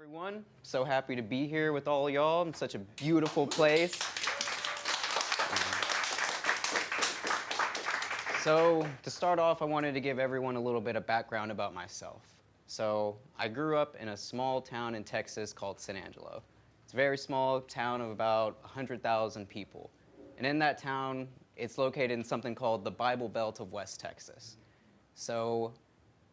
everyone. So happy to be here with all y'all. It's such a beautiful place. So to start off, I wanted to give everyone a little bit of background about myself. So I grew up in a small town in Texas called San Angelo. It's a very small town of about 100,000 people. And in that town, it's located in something called the Bible Belt of West Texas. So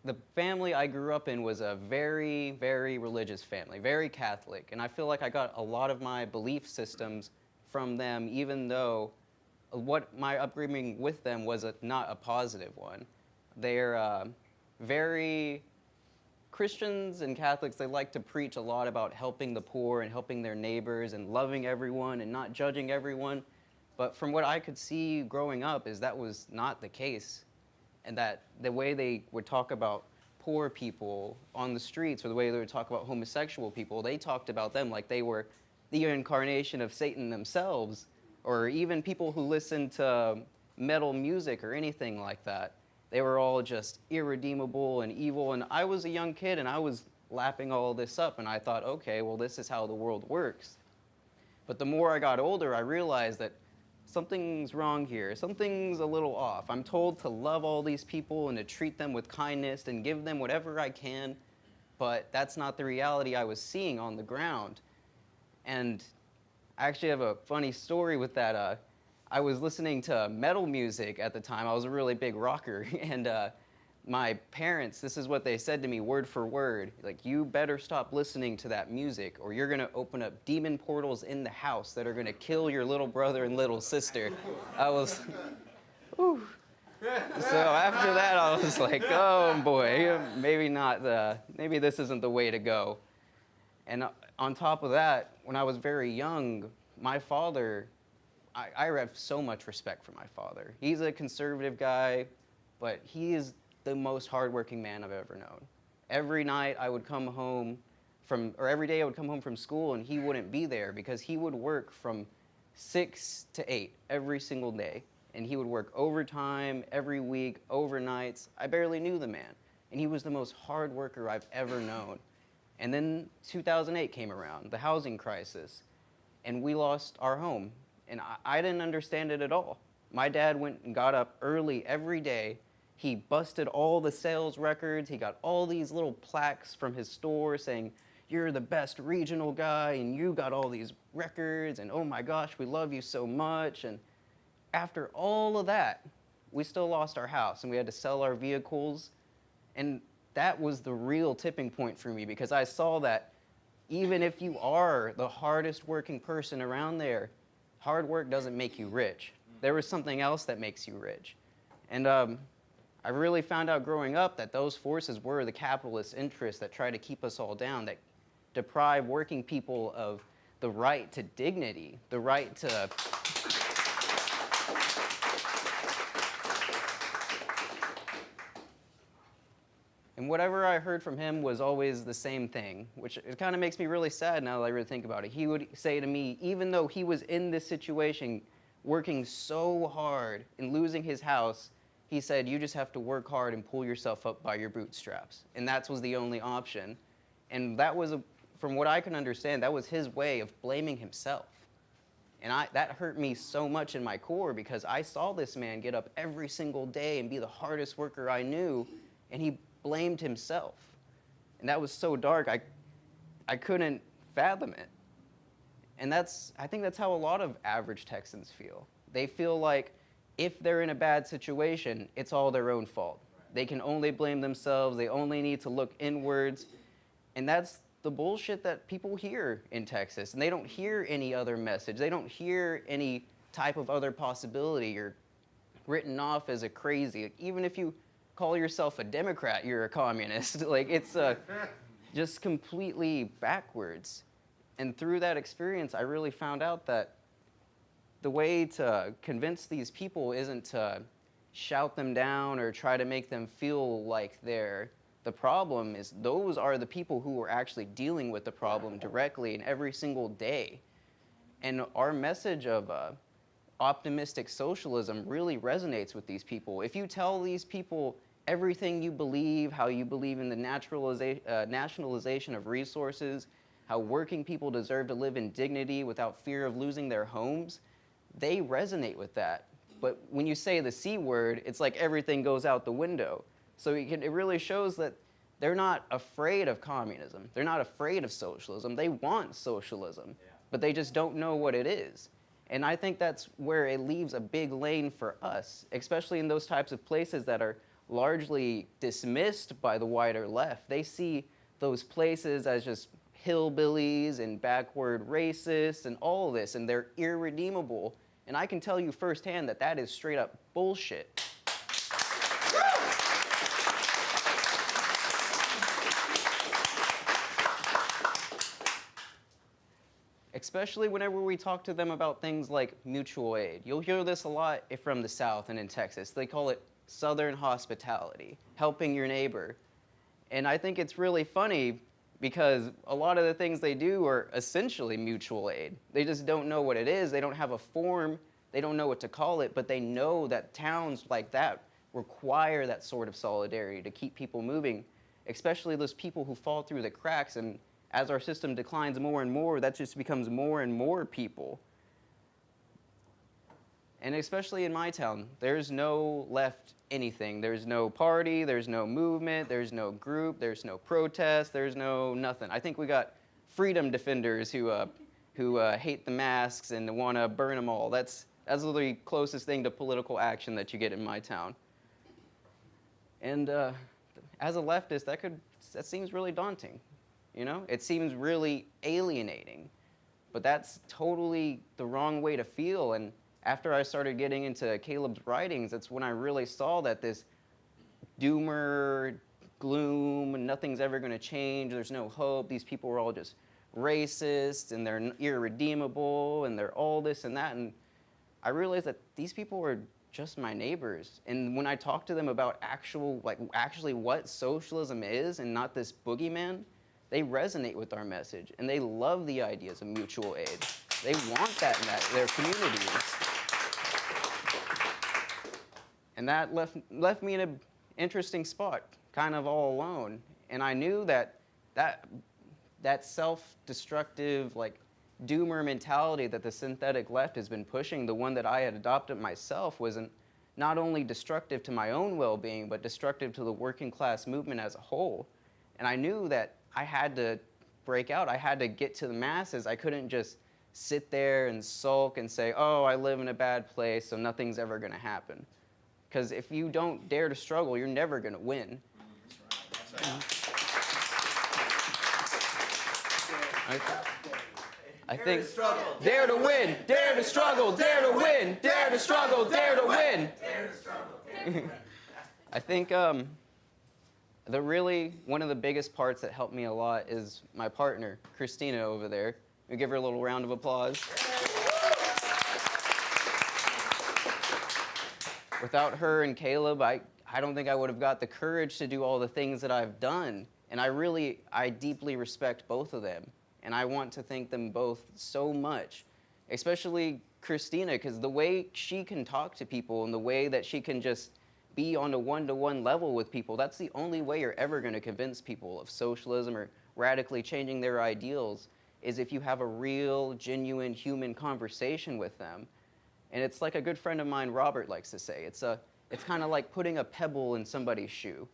the family I grew up in was a very, very religious family, very Catholic. And I feel like I got a lot of my belief systems from them, even though what my upbringing with them was not a positive one. They're very Christians and Catholics, they like to preach a lot about helping the poor and helping their neighbors and loving everyone and not judging everyone. But from what I could see growing up is that was not the case. And that the way they would talk about poor people on the streets or the way they would talk about homosexual people, they talked about them like they were the incarnation of Satan themselves, or even people who listened to metal music or anything like that. They were all just irredeemable and evil. And I was a young kid and I was lapping all this up and I thought, okay, well, this is how the world works. But the more I got older, I realized that something's wrong here. Something's a little off. I'm told to love all these people and to treat them with kindness and give them whatever I can, but that's not the reality I was seeing on the ground. And I actually have a funny story with that. I was listening to metal music at the time. I was a really big rocker, and my parents, this is what they said to me word for word, like, you better stop listening to that music or you're gonna open up demon portals in the house that are gonna kill your little brother and little sister. I was, whew. So after that I was like, oh boy, maybe not, maybe this isn't the way to go. And on top of that, when I was very young, my father, I have so much respect for my father. He's a conservative guy, but he is the most hardworking man I've ever known. Every night I would come home every day I would come home from school and he wouldn't be there because he would work from 6 to 8 every single day. And he would work overtime every week, overnights. I barely knew the man. And he was the most hard worker I've ever known. And then 2008 came around, the housing crisis, and we lost our home. And I didn't understand it at all. My dad went and got up early every day. He busted all the sales records. He got all these little plaques from his store saying, you're the best regional guy, and you got all these records, and oh my gosh, we love you so much. And after all of that, we still lost our house, and we had to sell our vehicles. And that was the real tipping point for me, because I saw that even if you are the hardest working person around there, hard work doesn't make you rich. There was something else that makes you rich. And I really found out growing up that those forces were the capitalist interests that try to keep us all down, that deprive working people of the right to dignity, the right to... And whatever I heard from him was always the same thing, which it kind of makes me really sad now that I really think about it. He would say to me, even though he was in this situation, working so hard and losing his house, he said, you just have to work hard and pull yourself up by your bootstraps. And that was the only option. And that was, from what I can understand, that was his way of blaming himself. And that hurt me so much in my core, because I saw this man get up every single day and be the hardest worker I knew, and he blamed himself. And that was so dark, I couldn't fathom it. And I think that's how a lot of average Texans feel. They feel like if they're in a bad situation, it's all their own fault. They can only blame themselves, they only need to look inwards. And that's the bullshit that people hear in Texas. And they don't hear any other message. They don't hear any type of other possibility. You're written off as a crazy. Even if you call yourself a Democrat, you're a communist. Like, it's just completely backwards. And through that experience, I really found out that the way to convince these people isn't to shout them down or try to make them feel like they're the problem. Is those are the people who are actually dealing with the problem directly and every single day. And our message of optimistic socialism really resonates with these people. If you tell these people everything you believe, how you believe in the nationalization of resources, how working people deserve to live in dignity without fear of losing their homes, they resonate with that. But when you say the C word, it's like everything goes out the window. So it really shows that they're not afraid of communism. They're not afraid of socialism. They want socialism, but they just don't know what it is. And I think that's where it leaves a big lane for us, especially in those types of places that are largely dismissed by the wider left. They see those places as just hillbillies and backward racists and all of this, and they're irredeemable. And I can tell you firsthand that that is straight up bullshit. Especially whenever we talk to them about things like mutual aid. You'll hear this a lot from the South and in Texas. They call it Southern hospitality, helping your neighbor. And I think it's really funny because a lot of the things they do are essentially mutual aid. They just don't know what it is. They don't have a form. They don't know what to call it, but they know that towns like that require that sort of solidarity to keep people moving, especially those people who fall through the cracks. And as our system declines more and more, that just becomes more and more people. And especially in my town, there's no left anything. There's no party, there's no movement, there's no group, there's no protest, there's no nothing. I think we got freedom defenders who hate the masks and want to burn them all. That's the closest thing to political action that you get in my town. And as a leftist, that seems really daunting. You know, it seems really alienating, but that's totally the wrong way to feel. And after I started getting into Caleb's writings, that's when I really saw that this doomer, gloom, nothing's ever going to change, there's no hope, these people are all just racist, and they're irredeemable, and they're all this and that. And I realized that these people were just my neighbors. And when I talked to them about actually what socialism is and not this boogeyman, they resonate with our message, and they love the ideas of mutual aid. They want that in their communities. And that left me in an interesting spot, kind of all alone. And I knew that self-destructive, doomer mentality that the synthetic left has been pushing, the one that I had adopted myself, wasn't not only destructive to my own well-being, but destructive to the working class movement as a whole. And I knew that I had to break out. I had to get to the masses. I couldn't just sit there and sulk and say, oh, I live in a bad place, so nothing's ever going to happen. Because if you don't dare to struggle, you're never going to win. That's right. I think, dare to win, dare to struggle, dare to win, dare to struggle, dare to win. Dare to struggle. I think one of the biggest parts that helped me a lot is my partner, Christina, over there. We give her a little round of applause. Without her and Caleb, I don't think I would have got the courage to do all the things that I've done. And I deeply respect both of them. And I want to thank them both so much, especially Christina, because the way she can talk to people and the way that she can just be on a one-to-one level with people, that's the only way you're ever going to convince people of socialism or radically changing their ideals, is if you have a real, genuine human conversation with them. And it's like a good friend of mine, Robert, likes to say. It's kind of like putting a pebble in somebody's shoe.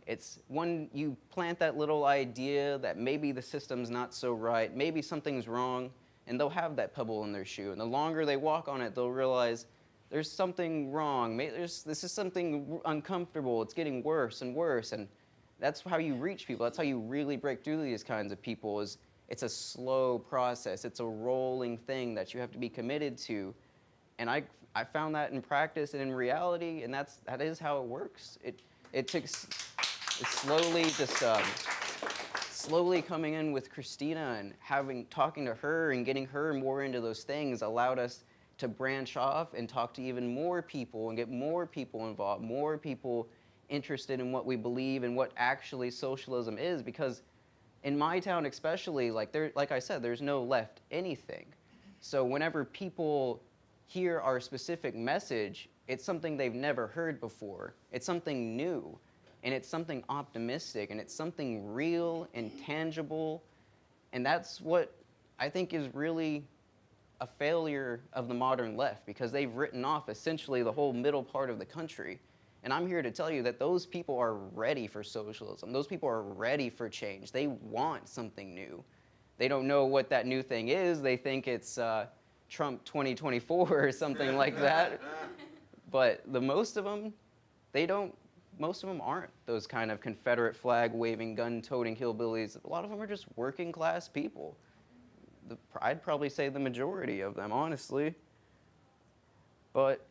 It's when you plant that little idea that maybe the system's not so right, maybe something's wrong, and they'll have that pebble in their shoe. And the longer they walk on it, they'll realize there's something wrong. This is something uncomfortable. It's getting worse and worse. And that's how you reach people. That's how you really break through these kinds of people. It's a slow process. It's a rolling thing that you have to be committed to. And I found that in practice and in reality, and that is how it works. It's slowly coming in with Christina and talking to her and getting her more into those things allowed us to branch off and talk to even more people and get more people involved, more people interested in what we believe and what actually socialism is. Because in my town especially, like I said, there's no left anything. So whenever people hear our specific message, it's something they've never heard before. It's something new. and it's something optimistic, and it's something real and tangible, and that's what I think is really a failure of the modern left, because they've written off essentially the whole middle part of the country. And I'm here to tell you that those people are ready for socialism. Those people are ready for change. They want something new. They don't know what that new thing is. They think it's Trump 2024 or something like that. But most of them, most of them aren't those kind of Confederate flag waving, gun toting hillbillies. A lot of them are just working class people. I'd probably say the majority of them, honestly. But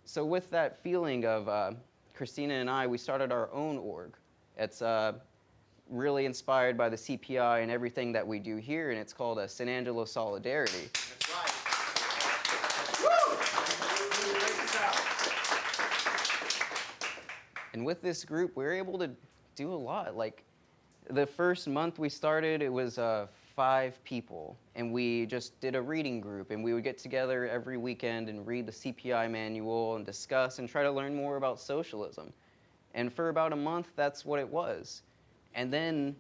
so with that feeling of Christina and I, we started our own org. It's really inspired by the CPI and everything that we do here, and it's called San Angelo Solidarity. That's right. And with this group, we were able to do a lot. Like, the first month we started, it was 5 people, and we just did a reading group, and we would get together every weekend and read the CPI manual and discuss and try to learn more about socialism. And for about a month, that's what it was. And then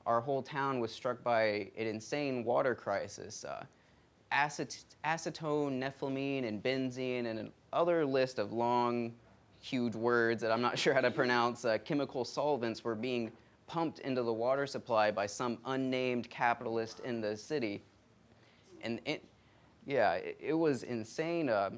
our whole town was struck by an insane water crisis. Acetone, nephelamine, and benzene, and another list of long, huge words that I'm not sure how to pronounce, chemical solvents were being pumped into the water supply by some unnamed capitalist in the city. And it was insane. I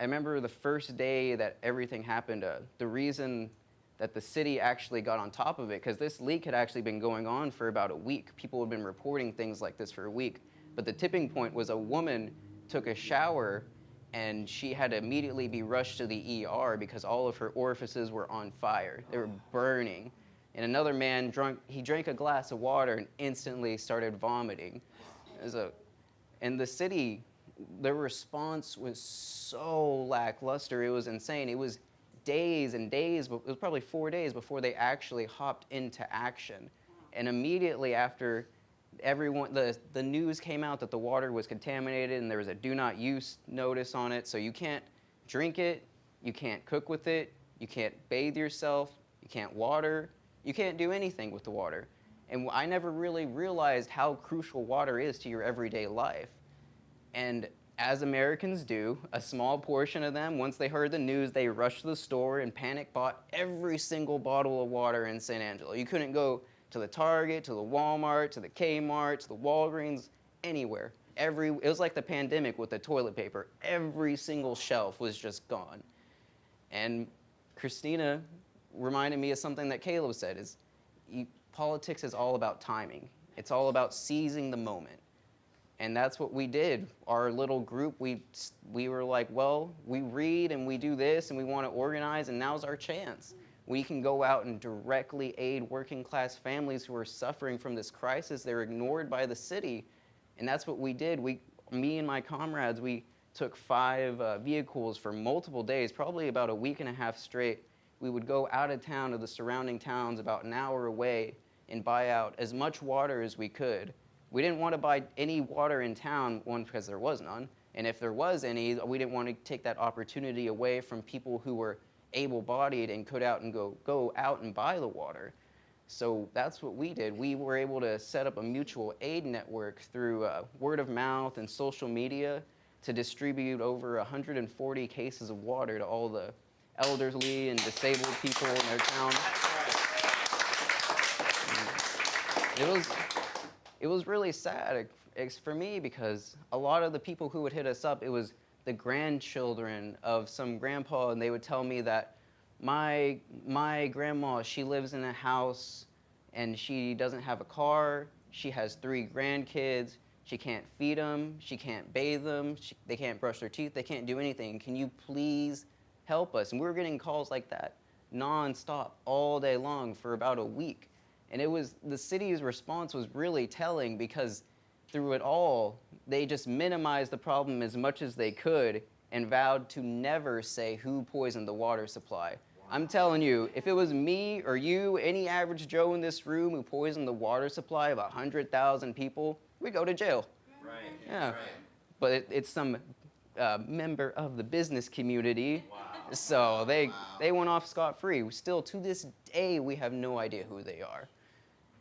remember the first day that everything happened, the reason that the city actually got on top of it, because this leak had actually been going on for about a week. People had been reporting things like this for a week. But the tipping point was a woman took a shower and she had to immediately be rushed to the ER because all of her orifices were on fire. They were burning. And another man drank a glass of water and instantly started vomiting. And the city, their response was so lackluster, it was insane. It was days and days, it was probably 4 days before they actually hopped into action. And immediately after the news came out that the water was contaminated and there was a do not use notice on it, so you can't drink it, you can't cook with it, you can't bathe yourself, you can't water, you can't do anything with the water. And I never really realized how crucial water is to your everyday life. And as Americans do, a small portion of them, once they heard the news, they rushed to the store and panic bought every single bottle of water in San Angelo. You couldn't go to the Target, to the Walmart, to the Kmart, to the Walgreens, anywhere. It was like the pandemic with the toilet paper. Every single shelf was just gone. And Christina reminded me of something that Caleb said, politics is all about timing. It's all about seizing the moment. And that's what we did. Our little group, we were like, well, we read and we do this and we want to organize, and now's our chance. We can go out and directly aid working class families who are suffering from this crisis. They're ignored by the city. And that's what we did. Me and my comrades, we took 5 vehicles for multiple days, probably about a week and a half straight. We would go out of town to the surrounding towns about an hour away and buy out as much water as we could. We didn't want to buy any water in town, one, because there was none, and if there was any, we didn't want to take that opportunity away from people who were able-bodied and could go out and buy the water. So that's what we did. We were able to set up a mutual aid network through word of mouth and social media to distribute over 140 cases of water to all the elderly and disabled people in their town. It was really sad for me, because a lot of the people who would hit us up, it was the grandchildren of some grandpa, and they would tell me that my grandma, she lives in a house and she doesn't have a car, she has 3 grandkids, she can't feed them, she can't bathe them, they can't brush their teeth, they can't do anything. Can you please help us? And we were getting calls like that non-stop all day long for about a week. And the city's response was really telling, because through it all, they just minimized the problem as much as they could and vowed to never say who poisoned the water supply. Wow. I'm telling you, if it was me or you, any average Joe in this room who poisoned the water supply of 100,000 people, we'd go to jail. Right. Yeah. Right. But it's some member of the business community. Wow. So they went off scot-free. Still, to this day, we have no idea who they are.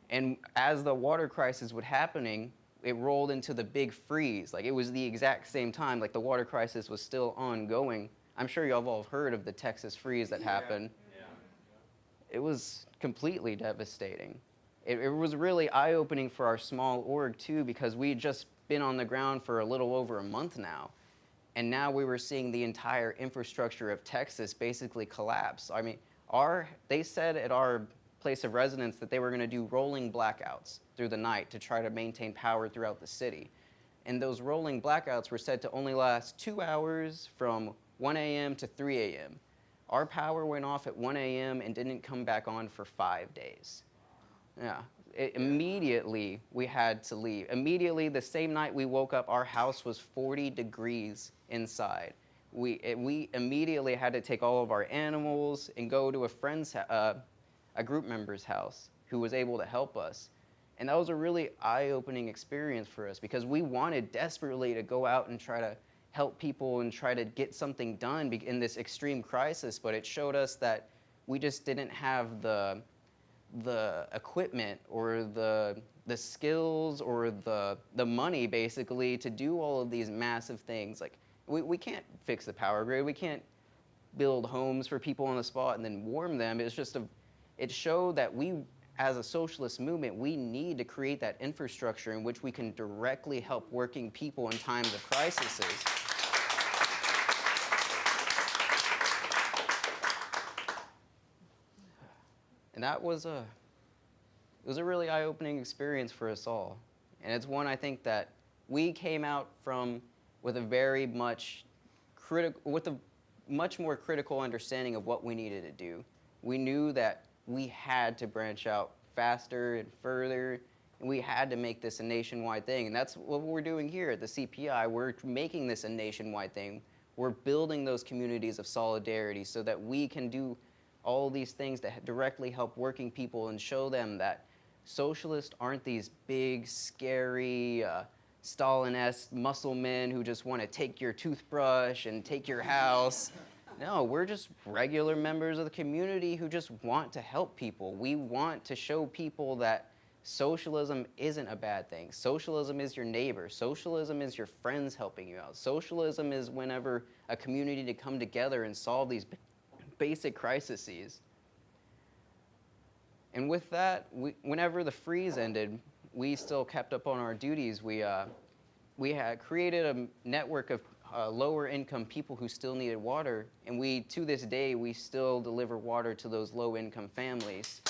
And as the water crisis was happening, it rolled into the big freeze. Like, it was the exact same time, like the water crisis was still ongoing. I'm sure y'all have all heard of the Texas freeze that happened. It was completely devastating. It was really eye-opening for our small org too, because we had just been on the ground for a little over a month now. And now we were seeing the entire infrastructure of Texas basically collapse. I mean, they said at our place of residence that they were going to do rolling blackouts through the night to try to maintain power throughout the city. And those rolling blackouts were said to only last 2 hours from 1 a.m. to 3 a.m. Our power went off at 1 a.m. and didn't come back on for 5 days. Yeah. Immediately, we had to leave. Immediately, the same night we woke up, our house was 40 degrees inside. We immediately had to take all of our animals and go to a group member's house who was able to help us. And that was a really eye-opening experience for us, because we wanted desperately to go out and try to help people and try to get something done in this extreme crisis, but it showed us that we just didn't have the equipment or the skills or the money basically to do all of these massive things. Like, we can't fix the power grid. We can't build homes for people on the spot and then warm them. It showed that we, as a socialist movement, we need to create that infrastructure in which we can directly help working people in times of crises. And that was it was a really eye-opening experience for us all. And it's one I think that we came out from with a much more critical understanding of what we needed to do. We knew that we had to branch out faster and further, and we had to make this a nationwide thing. And that's what we're doing here at the CPI. We're making this a nationwide thing. We're building those communities of solidarity so that we can do all these things that directly help working people and show them that socialists aren't these big, scary, Stalin-esque muscle men who just want to take your toothbrush and take your house. No, we're just regular members of the community who just want to help people. We want to show people that socialism isn't a bad thing. Socialism is your neighbor. Socialism is your friends helping you out. Socialism is whenever a community to come together and solve these basic crises. And with that, whenever the freeze ended, we still kept up on our duties. We had created a network of lower income people who still needed water, and to this day, we still deliver water to those low income families.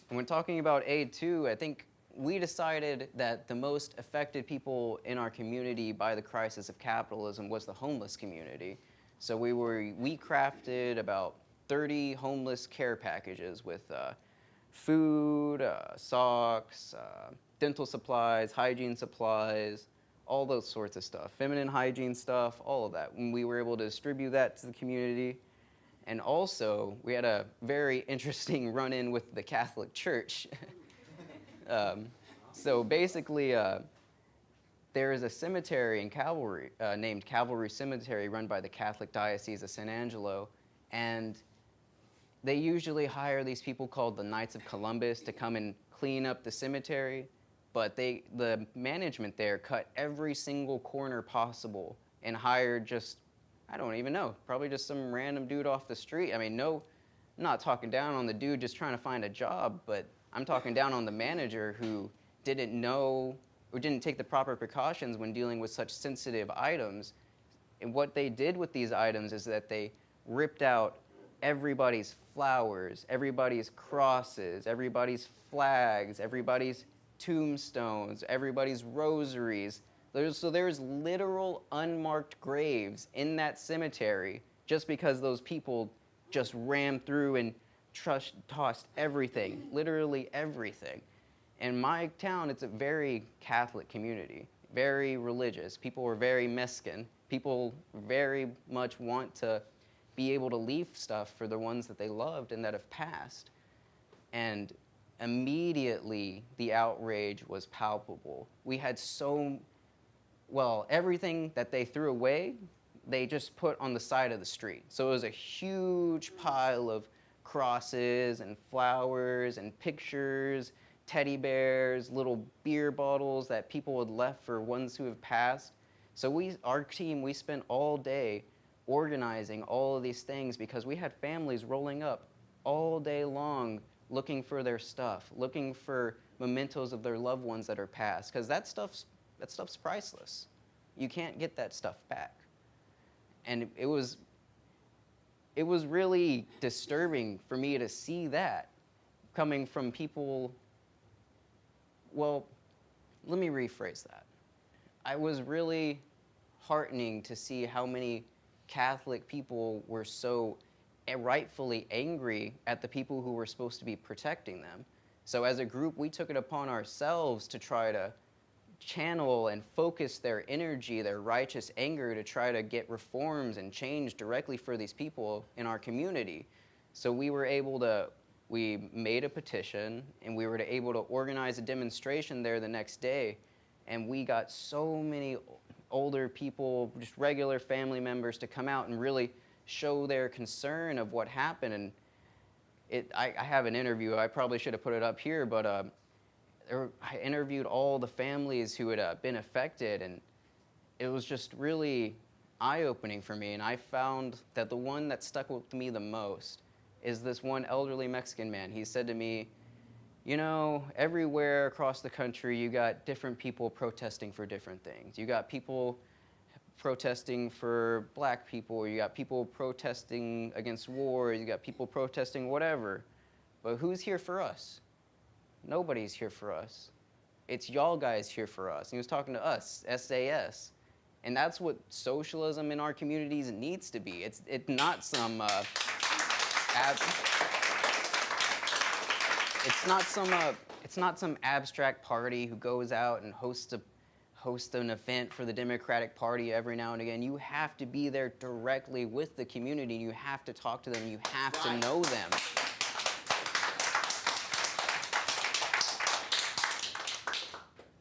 And when talking about aid too, I think we decided that the most affected people in our community by the crisis of capitalism was the homeless community. So we crafted about 30 homeless care packages with food, socks, dental supplies, hygiene supplies, all those sorts of stuff, feminine hygiene stuff, all of that. And we were able to distribute that to the community. And also, we had a very interesting run-in with the Catholic Church. So basically, there is a cemetery in Calvary named Calvary Cemetery run by the Catholic Diocese of San Angelo, and they usually hire these people called the Knights of Columbus to come and clean up the cemetery, but the management there cut every single corner possible and hired I don't even know, probably just some random dude off the street. I mean, I'm not talking down on the dude just trying to find a job, but I'm talking down on the manager who didn't know or didn't take the proper precautions when dealing with such sensitive items. And what they did with these items is that they ripped out everybody's flowers, everybody's crosses, everybody's flags, everybody's tombstones, everybody's rosaries. There's literal unmarked graves in that cemetery just because those people just rammed through and tossed everything, literally everything. In my town, it's a very Catholic community, very religious. People are very mesquite. People very much want to be able to leave stuff for the ones that they loved and that have passed. And immediately, the outrage was palpable. We had Well, everything that they threw away, they just put on the side of the street. So it was a huge pile of crosses and flowers and pictures, teddy bears, little beer bottles that people had left for ones who have passed. So our team, we spent all day organizing all of these things because we had families rolling up all day long looking for their stuff, looking for mementos of their loved ones that are passed, because that stuff's priceless. You can't get that stuff back. And it was really disturbing for me to see that coming from people. Well, let me rephrase that. I was really heartening to see how many Catholic people were so rightfully angry at the people who were supposed to be protecting them. So as a group, we took it upon ourselves to try to channel and focus their energy, their righteous anger, to try to get reforms and change directly for these people in our community. So we made a petition, and we were able to organize a demonstration there the next day, and we got so many older people, just regular family members, to come out and really show their concern of what happened. And I have an interview. I probably should have put it up here, but I interviewed all the families who had been affected, and it was just really eye-opening for me. And I found that the one that stuck with me the most is this one elderly Mexican man. He said to me, you know, everywhere across the country, you got different people protesting for different things. You got people protesting for black people, you got people protesting against war, you got people protesting whatever. But who's here for us? Nobody's here for us. It's y'all guys here for us. And he was talking to us, SAS. And that's what socialism in our communities needs to be. It's not some it's not some abstract party who goes out and hosts an event for the Democratic Party every now and again. You have to be there directly with the community. You have to talk to them. You have to know them.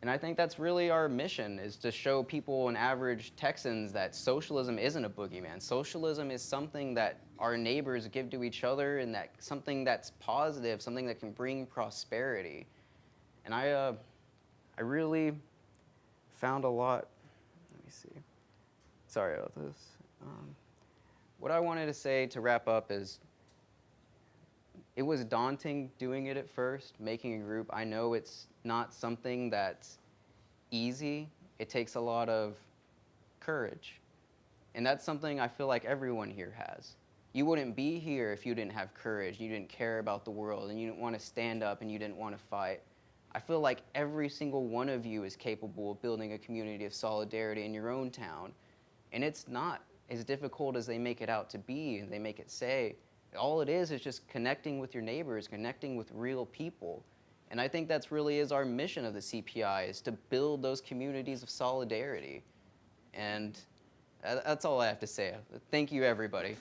And I think that's really our mission, is to show people and average Texans that socialism isn't a boogeyman. Socialism is something that our neighbors give to each other, and that something that's positive, something that can bring prosperity. And I really found a lot. Let me see. Sorry about this. What I wanted to say to wrap up is, it was daunting doing it at first, making a group. I know it's not something that's easy. It takes a lot of courage. And that's something I feel like everyone here has. You wouldn't be here if you didn't have courage, you didn't care about the world, and you didn't want to stand up, and you didn't want to fight. I feel like every single one of you is capable of building a community of solidarity in your own town. And it's not as difficult as they make it out to be, and they make it say. All it is just connecting with your neighbors, connecting with real people. And I think that's really is our mission of the CPI, is to build those communities of solidarity. And that's all I have to say. Thank you, everybody.